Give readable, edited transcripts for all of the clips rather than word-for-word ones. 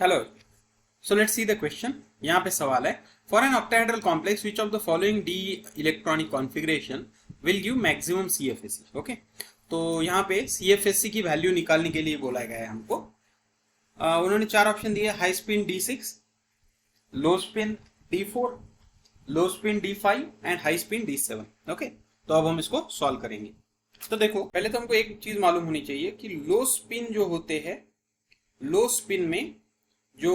Hello, so let's see the question. यहाँ पे सवाल है, for an octahedral complex which of the following d electronic configuration will give maximum CFSC. Okay, तो यहाँ पे CFSC की वैल्यू निकालने के लिए बोला गया है हमको। उन्होंने चार ऑप्शन दिए, high spin D6, low spin D4, low spin D5 and high spin D7। Okay, तो अब हम इसको सॉल्व करेंगे। तो देखो, पहले तो हमको एक चीज मालूम होनी चाहिए कि लो स्पिन जो होते हैं, लो स्पिन में जो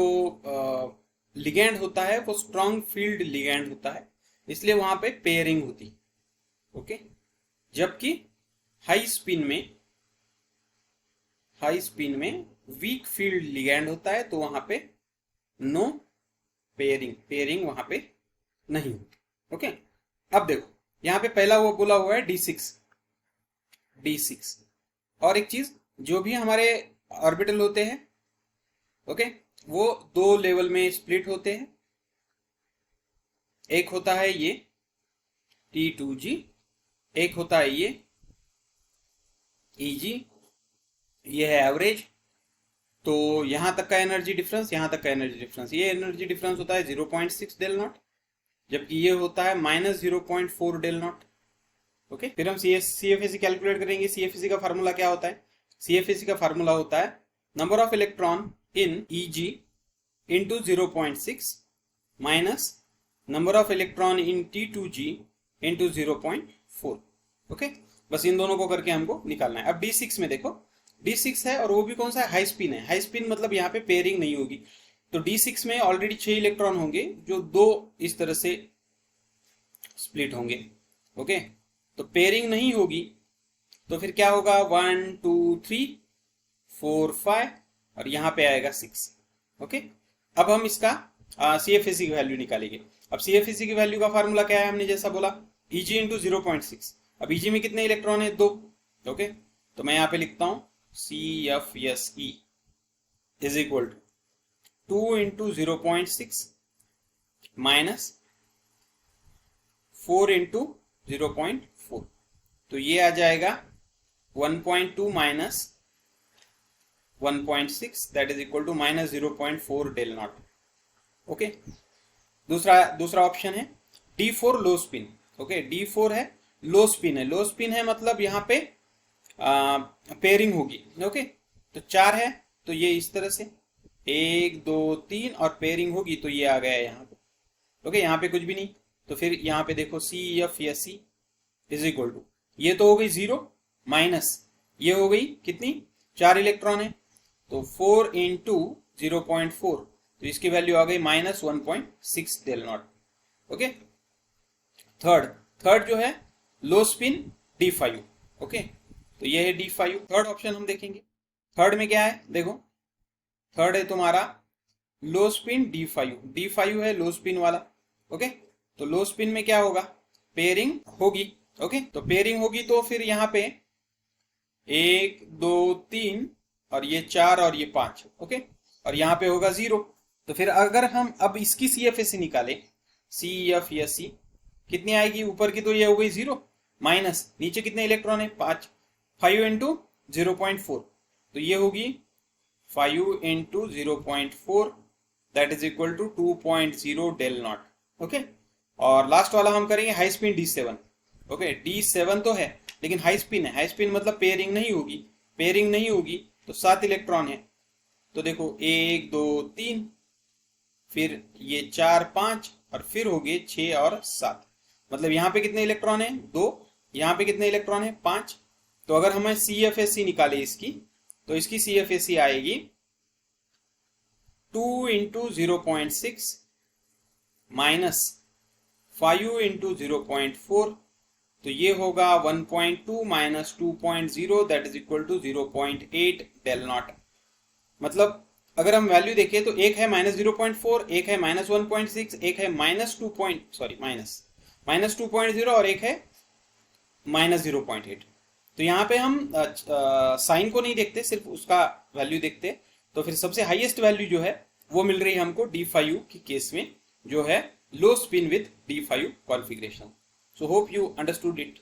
लिगैंड होता है वो स्ट्रॉन्ग फील्ड लिगैंड होता है, इसलिए वहां पे पेयरिंग होती है। ओके, जबकि हाई स्पिन में वीक फील्ड लिगैंड होता है, तो वहां पे नो पेयरिंग वहां पे नहीं होती। ओके, अब देखो यहाँ पे पहला वो बोला हुआ है D6। और एक चीज, जो भी हमारे ऑर्बिटल होते हैं, ओके, वो दो लेवल में स्प्लिट होते हैं। एक होता है ये T2G, एक होता है ये EG, ये है एवरेज। तो यहां तक का एनर्जी डिफरेंस, यहां तक का एनर्जी डिफरेंस, ये एनर्जी डिफरेंस होता है 0.6 डेल नॉट, जबकि ये होता है -0.4 डेल नॉट। ओके, फिर हम CFSC कैलकुलेट करेंगे। CFSC का फार्मूला क्या होता है? CFSC का फार्मूला होता है number of electron in EG into 0.6 minus number of electron in T2G into 0.4। Okay, बस इन दोनों को करके हमको निकालना है। अब D6 में देखो, D6 है और वो भी कौन सा है? हाई स्पिन है। हाई स्पिन मतलब यहाँ पे पेयरिंग नहीं होगी। तो D6 में ऑलरेडी 6 इलेक्ट्रॉन होंगे जो दो इस तरह से स्प्लिट होंगे। ओके, तो पेयरिंग नहीं होगी, तो फिर क्या होगा? 1 2 3 4 5 और यहाँ पे आएगा 6। ओके, अब हम इसका CFSC की वैल्यू निकालेंगे। अब CFSC की वैल्यू का फार्मूला क्या है? हमने जैसा बोला EG इंटू 0.6। अब EG में कितने इलेक्ट्रॉन है? 2। ओके, तो मैं यहाँ पे लिखता हूं CFSE is equal to 2 into 0.6 minus 4 into 0.4, तो ये आ जाएगा 1.2 minus 1.6 that is equal to -0.4 del naught. Okay, दूसरा ऑप्शन है D4 लो स्पिन। ओके, D4 है लो स्पिन है। लो स्पिन है मतलब यहाँ पे पेयरिंग होगी। ओके, तो 4 है तो ये इस तरह से 1 2 3 और पेयरिंग होगी, तो ये आ गया यहाँ पे। ओके, यहाँ पे कुछ भी नहीं, तो फिर यहाँ पे देखो CFSC इज इक्वल टू, ये तो हो गई 0 माइनस ये हो गई कितनी? 4 इलेक्ट्रॉन है, तो 4 इंटू 0.4, तो इसकी वैल्यू आ गई -1.6 डेल नॉट। ओके, थर्ड जो है लो स्पिन D5। ओके, तो ये है D5। थर्ड ऑप्शन हम देखेंगे। थर्ड में क्या है? देखो, थर्ड है तुम्हारा लो स्पिन D5 है लो स्पिन वाला। ओके, तो लो स्पिन में क्या होगा? पेयरिंग होगी। ओके, तो पेयरिंग होगी तो फिर यहाँ पे 1 2 3 और ये 4 और ये 5। ओके, और यहाँ पे होगा 0। तो फिर अगर हम अब इसकी CFSC निकालें, CFSC कितनी आएगी? ऊपर की तो ये हो गई 0 माइनस नीचे कितने इलेक्ट्रॉन है? 5 इंटू 0.4, तो ये होगी 5 into 0.4 that is equal to 2.0 del naught. Okay, और लास्ट वाला हम करेंगे high spin D7। Okay, D7 तो है लेकिन हाई स्पिन है। हाई स्पिन मतलब पेयरिंग नहीं होगी, तो 7 इलेक्ट्रॉन है। तो देखो 1 2 3, फिर ये 4 5 और फिर हो गए 6 और 7। मतलब यहाँ पे कितने इलेक्ट्रॉन है? 2। यहाँ पे कितने इलेक्ट्रॉन है? 5। तो अगर हमें CFSC निकाले इसकी, तो इसकी CFSC आएगी 2 इंटू 0.6 माइनस 5 इंटू 0.4, तो ये होगा 1.2 minus 2.0 that is equal to 0.8 del naught. मतलब अगर हम वैल्यू देखें तो एक है -0.4, एक है -1.6, एक है -2.0 और एक है -0.8। तो यहाँ पे हम साइन को नहीं देखते, सिर्फ उसका वैल्यू देखते। तो फिर सबसे हाईएस्ट वैल्यू जो है वो मिल रही है हमको D5 की केस में, जो है लो spin with D5 configuration. So hope you understood it.